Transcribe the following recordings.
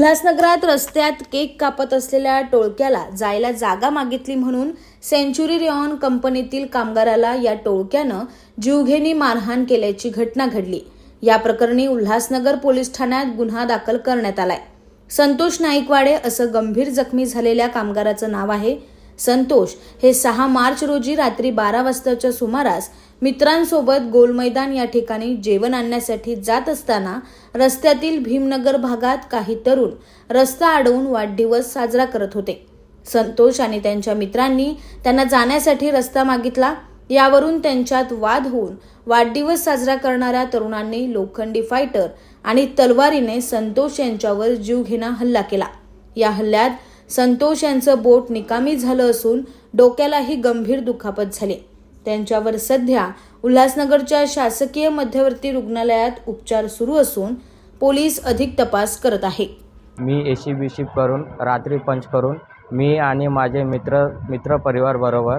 उल्हासनगरात रस्त्यात केक कापत असलेल्या टोळक्याला जायला जागा मागितली म्हणून सेंच्युरी रेऑन कंपनीतील कामगाराला या टोळक्यानं जीवघेणी मारहाण केल्याची घटना घडली। या प्रकरणी उल्हासनगर पोलीस ठाण्यात गुन्हा दाखल करण्यात आलाय। संतोष नाईकवाडे असं गंभीर जखमी झालेल्या कामगाराचं नाव आहे। संतोष हे 6 मार्च रोजी रात्री 12 वाजताच्या सुमारास मित्रांसोबत गोल मैदान या ठिकाणी जेवण आणण्यासाठी जात असताना रस्त्यातील भीमनगर भागात काही तरुण रस्ता अडवून वाढदिवस साजरा करत होते। संतोष आणि त्यांच्या मित्रांनी त्यांना जाण्यासाठी रस्ता मागितला। यावरून त्यांच्यात वाद होऊन वाढदिवस साजरा करणाऱ्या तरुणांनी लोखंडी फायटर आणि तलवारीने संतोष यांच्यावर जीवघेणा हल्ला केला। या हल्ल्यात संतोष यांचं बोट निकामी झालं असून डोक्यालाही गंभीर दुखापत झाली। त्यांच्यावर सध्या उल्हासनगरच्या शासकीय मध्यवर्ती रुग्णालयात उपचार सुरू असून पोलीस अधिक तपास करत आहे। मी एसीबी शिफ्ट करून रात्री पंच करून मी आणि माझे मित्र परिवार बरोबर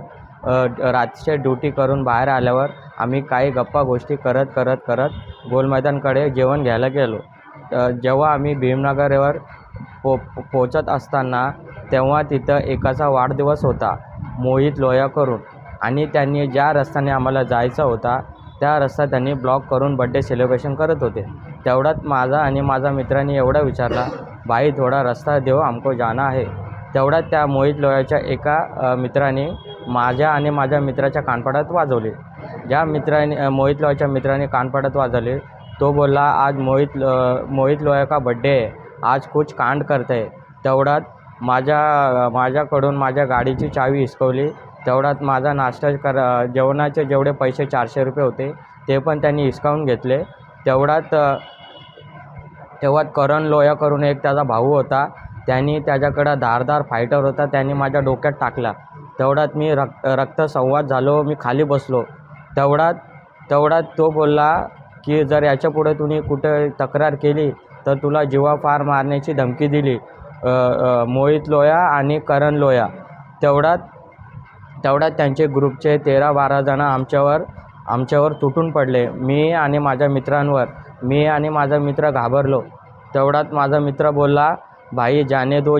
रात्रीची ड्युटी करून बाहेर आल्यावर आम्ही काही गप्पा गोष्टी करत गोल मैदानकडे जेवण घ्यायला गेलो। जेव्हा आम्ही भीमनगरवर पोचत असताना तेव्हा तिथं एकाचा वाढदिवस होता मोहित लोया करून, आणि त्यांनी ज्या रस्त्याने आम्हाला जायचा होता त्या रस्ता त्यांनी ब्लॉक करून बर्थडे सेलिब्रेशन करत होते। तेवढ्यात माझा आणि माझ्या मित्रांनी एवढा विचारला, भाई थोडा रस्ता देव हमको जाना है। तेवढ्यात त्या मोहित लोयाच्या एका मित्राने माझ्या आणि माझ्या मित्राच्या कानपडात वाजवले। ज्या मित्राने मोहित लोयाच्या मित्राने कानपडात वाजवले तो बोलला, आज मोहित लोया का बर्थडे है, आज कुछ कांड करते है। तेवढ्यात माझ्याकडून माझ्या गाडीची चावी हिसकवली। तेवढ्यात माझा जेवणाचे जेवढे पैसे 400 रुपये होते ते पण त्यांनी हिसकावून घेतले। तेवढ्यात करण लोया करून एक त्याचा भाऊ होता, त्यांनी त्याच्याकडं धारदार फायटर होता, त्यांनी माझ्या डोक्यात टाकला। तेवढ्यात मी रक्तसंवाद झालो, मी खाली बसलो। तेवढ्यात तो बोलला की जर याच्यापुढे तुम्ही कुठे तक्रार केली तर तुला जीवापाड मारण्याची धमकी दिली मोहित लोया आणि करण लोया। तेवढ्यात त्यांचे ग्रुपचे 13-12 जण आमच्यावर तुटून पडले। मी आणि माझा मित्र घाबरलो। तेवढ्यात माझा मित्र बोलला, भाई जाने दो।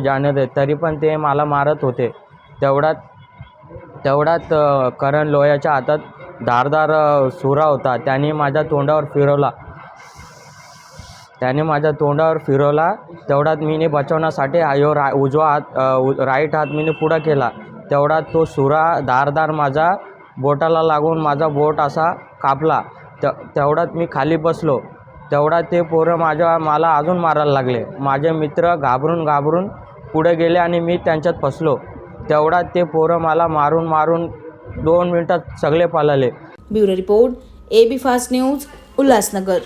तरी पण ते मला मारत होते। तेवढ्यात करण लोयाच्या हातात धारदार सुरा होता, त्याने माझ्या तोंडावर फिरवला। तेवढ्यात मीने बचावण्यासाठी उजवा हात राईट हात मीने पुढं केला। तेवढ्यात तो सुरा धारदार माझ्या बोटाला लागून माझा बोट असा कापला। तेवढ्यात मी खाली बसलो। तेवढ्यात ते पोरं मला अजून मारायला लागले। माझे मित्र घाबरून पुढे गेले आणि मी त्यांच्यात फसलो। तेवढ्यात ते पोरं मला मारून 2 मिनिटात सगळे पळाले। Bureau report, AB fast news, Ulhasnagar.